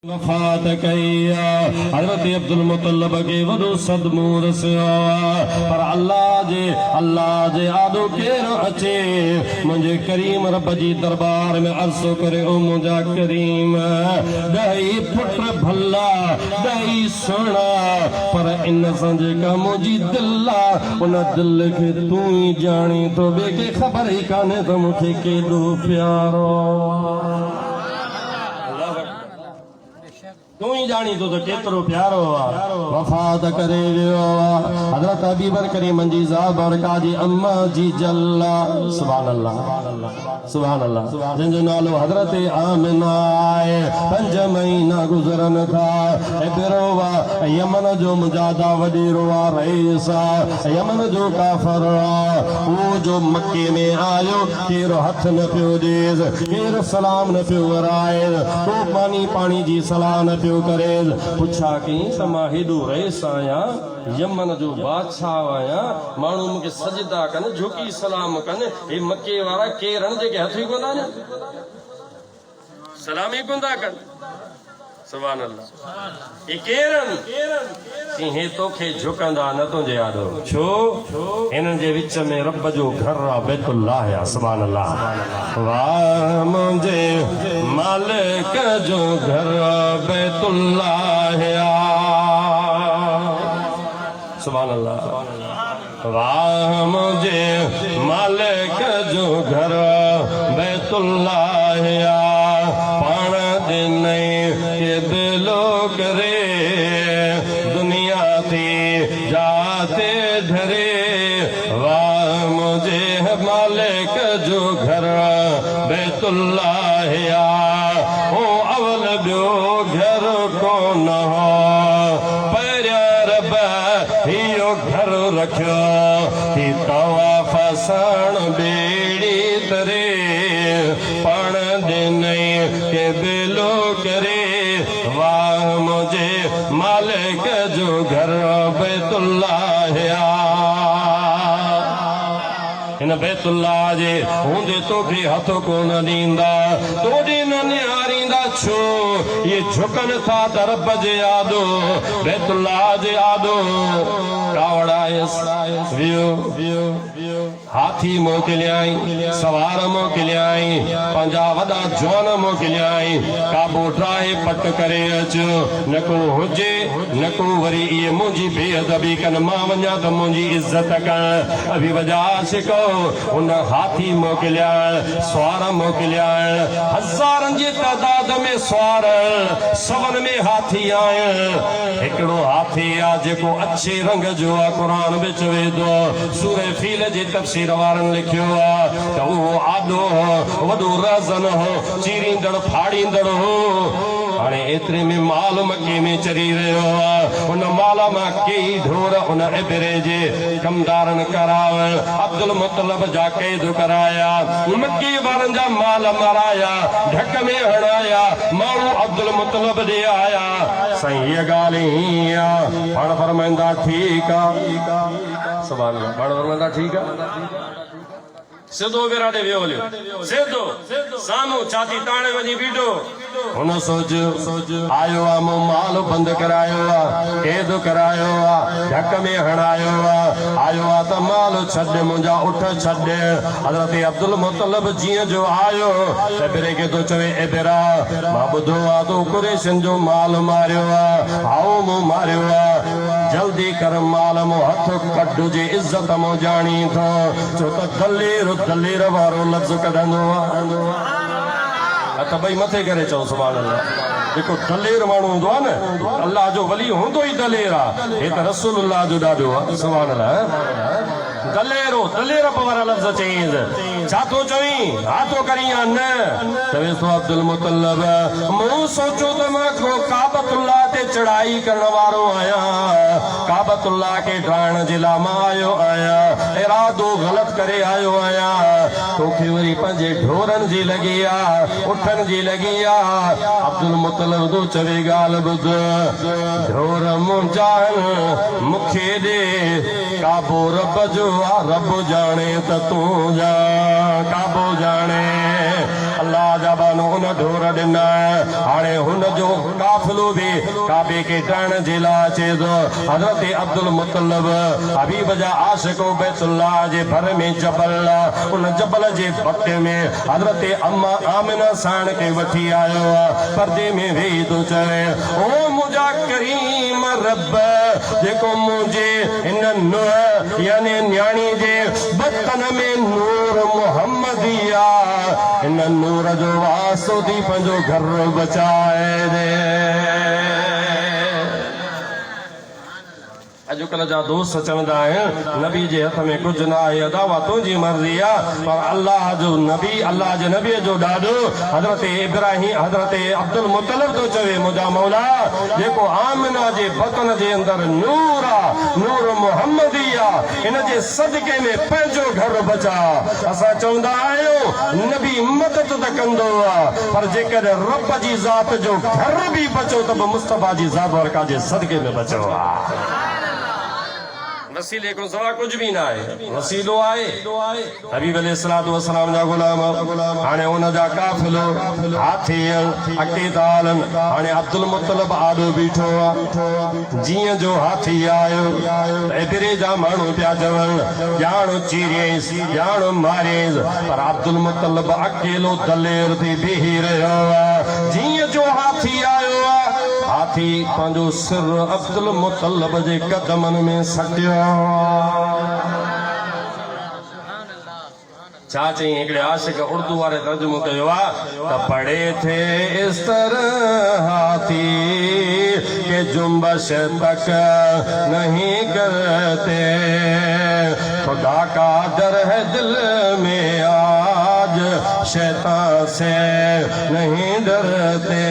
वफात कया हजरत अब्दुल मुतल्लब के वडो सदमो रसियो पर अल्लाह जे आदो केरो अचे मुझे करीम रब जी दरबार में अर्ज़ो करे ओ मुझा करीम दही पुत्र भला दही सोना पर इन संजे का मुझी दिल्ला उन दिल के तू ही जानी तो बे के खबर ही काने तो मुझे केडो प्यारो तू ही जानी तो केतरो प्यारो वफात करे वियो हजरत अबी बकर मंजी साहब और काजी अम्मा जी जल्ला सुभान अल्लाह जिन नालो हजरत आमिना आए 5 महीना गुजरन था बिरोवा यमन जो मुजादा वडीरोवा रईसा यमन जो काफर वो जो मक्के में आयो केरो हथ न पियो देज केरो सलाम न पियो वराए तो पानी जी सलाह न करे पुछा की तमा हेडो रईस आया यमन जो बादशाह आया मानू मुके सजदा कन झुकी सलाम कन ए मक्के वाला केरन जे के हथी कोना ने सलामी कोंदा कन सुभान अल्लाह ए केरन हे तोखे झुकंदा न तुझे यादो छो इनन जे विच में रब जो घर आ बैतुल्लाह है सुभान अल्लाह वाह मुझे मालिक जो घर बैतुल्लाह है सुभान अल्लाह वाह मुझे मालिक जो घर बैतुल्लाह है पाण दिन के दिलो करे दुनिया थी जाते धरे वाह मुझे मालिक जो घर बैतुल्लाह ओ अवल बियो घर को न हो परियार हियो घर रखियो कि तवा फसण बेड़ी तरे पण दिन के दिलो करे वाह मुझे मालिक जो घर बैतुल्लाह इन बैतुल्लाह जे होंदे तोखे हथ कोन ॾींदा तोॾे न निहारींदा छो ये झुकन था दरब जे आदो बैतुल्लाह जे आदो कावड़ा वियो हाथी मोकिलियाई सवार मोकिलियाई पंजा वॾा जवान मोकिलियाई काबो ठाहे पट करे अच न को हुजे न को वरी इहे मुंहिंजी बेअदबी कन मां वञा त मुंहिंजी इज़त करण अभी वजह सिको उन हाथी मोकिलियाण स्वार मोकिलियाण हज़ारनि जी तादाद में स्वार सवन में हाथी आहिनि हिकिड़ो हाथी आहे जेको अच्छे रंग जो आहे क़ुरान में चवे थो सूरह फील जे तफ़सीर वारनि लिखियो आहे त उहो आॾो वॾो रज़न हो चीरींदड़ फाड़ींदड़ हो हाणे एतिरे में माल मके में चरी रहियो आहे उन माल मां कई ढोर उन इबरे जे कमदारनि करावण अब्दुल मुतलब जा कैद कराया मक्के वारनि जा माल माराया ढक में हणाया माण्हू अब्दुल मुतलब ॾे आया साईं हीअ ॻाल्हि ई आहे पाण फरमाईंदा ठीकु आहे सुभाणे पाण फरमाईंदा ठीकु आहे सिधो विराटे वियो हलियो सिधो साम्हूं छाती ताणे वञी बीठो हुन सोच आयो आहे मूं माल बंदि करायो आहे कैद करायो आहे ढक में हणायो आहे आयो आहे त माल छॾ मुंहिंजा उठ छॾ हज़रत अब्दुल मुतलब जीअं जो आयो त बिरे खे थो चवे ए बिरा मां ॿुधो आहे तूं कुरैशियुनि जो माल मारियो आहे हाओ मूं मारियो आहे जल्दी कर माल मूं हथ कढ जे इज़त मूं ॼाणी थो छो त दलेर वारो लफ़्ज़ कढंदो आहे त भई मथे करे चओ सुभाणे अल्लाह जेको दलेर माण्हू हूंदो आहे न अल्लाह जो वली हूंदो ई दलेर आहे हे त रसूलुल्लाह जो ॾाढो आहे सुभाणे अल्लाह दलेर वारा लफ़्ज़ चईं छा थो चवीं हा थो करीं या न चवे थो अब्दुल मुतल्लब मूं सोचो त मां को काबतुल्लाह ते चढ़ाई करण वारो आहियां काबतुल्लाह खे ठाहिण जे लाइ मां आयो आहियां इरादो ग़लति करे आयो आहियां तोखे वरी पंहिंजे ढोरनि जी लॻी आहे उठनि जी लॻी आहे अब्दुल मुतल्लब तो चवे ॻाल्हि ॿुध ढोर मुंहिंजा मूंखे ॾे काबो रब जो आहे रब जाने त तूं जा काबो जाने अल्लाह जा बियाबान उन ढोर ॾिना हाणे हुन जो काफ़िलो बि काबे के टाइण जे लाइ अचे थो हज़रत अब्दुल मुतल्लिब हबीब जा आशिक़ बैतुल्लाह जे भर में जबल उन जबल जे बके में हज़रत अम्मा आमिना साण के वठी आयो पर्दे में वेही थो चवे ओ मुंहिंजा करीम रब जेको मुंहिंजे हिन नूर यानी न्याणी जे बतन में नूर मुहम्मदिया इन नूर जो वासो थी पंहिंजो घर बचाए दे अॼुकल्ह जा दोस्त चवंदा आहिनि नबी जे हथ में कुझु न आहे अदावा तुंहिंजी मर्ज़ी आहे पर अल्लाह जो नबी अल्लाह जे नबीअ जो ॾाॾो हज़रत इब्राहिम हज़रत अब्दुल मुतलिब थो चवे मुंहिंजा मौला जेको आमिना जे बतन जे अंदरि नूर आहे नूर मुहम्मदी आहे इन जे सदके में पंहिंजो घर बचा असां चवंदा आहियूं नबी मदद त कंदो आहे पर जेकॾहिं रब जी ज़ात जो घर बि बचो त बि मुस्तफ़ा जी ज़ात वर्का जे सदके में बचो आहे वसीले को सवा कुछ भी ना है वसीलो आए हबीब अलैहिस्सलातु वस्सलाम जा गुलाम हाने उन जा काफिलो हाथी अकेदाल हाने अब्दुल मुतलिब आडो बीठो जिया जो हाथी आयो एतिरे जा माण्हू पिया चवण ॼाण चीरियस ॼाण मारियस पर अब्दुल मुतलिब अकेलो दलेर थी बीही रहियो जिया जो हाथी आयो हाथी पंहिंजो सिर अब्दुल मुतलिब जे कदमन में सटियो छा चई हिकिड़े आशिक़ उर्दू वारे तर्जुमो कयो आहे त पढ़े थे इस तरह हाथी के जुम्बश तक नहीं करते खुदा का डर है दिल में आज शैतान से नहीं डरते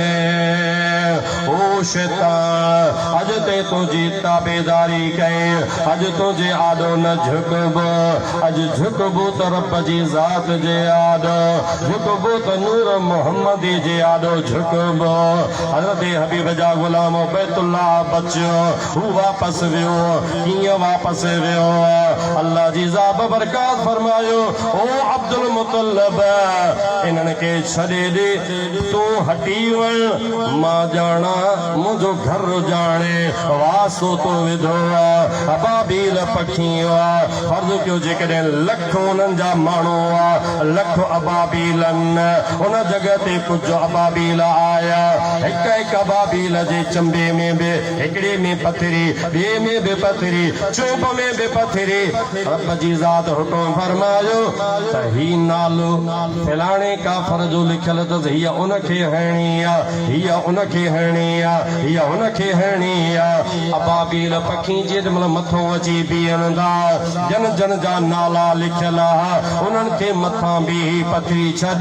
ओ शैतान अज ते तुझी ताबेदारी कई अज तुझे आडो न झुकबो अज झुकबो त रब जी ज़ात जे आडो झुकबो त नूर मुहम्मदी जे आडो झुकबो हज़रत हबीब जा गुलाम बैतुल्लाह बचियो हू वापस वियो कीअं वापस वियो अल्लाह जी ज़ात बरकात फरमायो ओ अब्दुल मुतलिब इन्हनि खे छॾे ॾे तूं हटी वञ मां ॼाणा मुंहिंजो घर ॼाणे वासो तो विधो अबाबील पखी फर्ज़ कयो जेकॾहिं लख उन्हनि जा माण्हू लख अबाबीलनि उन जॻह ते कुझु अबाबील आया हिकु हिकु अबाबील जे चंबे में बि हिकिड़े में पथरी ॿिए में बि पथरी चोप में बि पथरी रब जी ज़ात हुकुम फरमायो त ही नालो फलाणे काफ़र जो लिखियल अथसि हीअ उनखे हणी आहे हीअ उनखे हणी आहे हीअ उनखे हणी आहे अबाबील पखी जेॾीमहिल मथां अची बीहनि था जन जन जा नाला लिखियल उन्हनि खे मथां बीही पथरी छॾ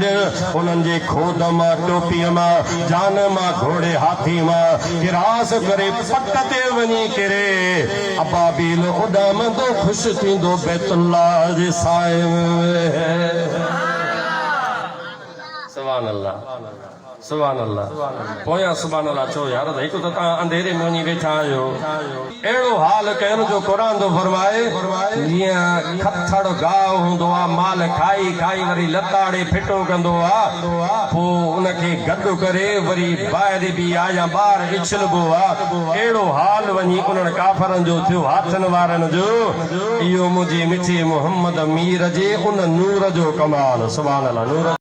उन्हनि जे खोद मां टोपीअ मां जान मां घोड़े हाथी मां किरास करे पट ते वञी किरे अबाबील उॾामंदो ख़ुशि थींदो बैतुल्लाह जे साए में सुभान अल्लाह सुभान अल्लाह पोयां सुभान अल्लाह चो यार हिकु त तव्हां अंधेरे में वञी वेठा आहियो अहिड़ो हाल कयो जो क़ुर थो फरमाए जीअं खथड़ गाहु हूंदो आहे माल खाई खाई वरी लताड़े फिटो कंदो आहे पोइ उनखे गॾु करे वरी ॿाहिरि बि आहे या ॿाहिरि इछलबो आहे अहिड़ो हाल वञी उन्हनि काफ़रनि जो थियो हाथनि वारनि जो इहो मुंहिंजे मिठे मोहम्मद मीर जे उन नूर जो कमाल सुभान अल्लाह नूर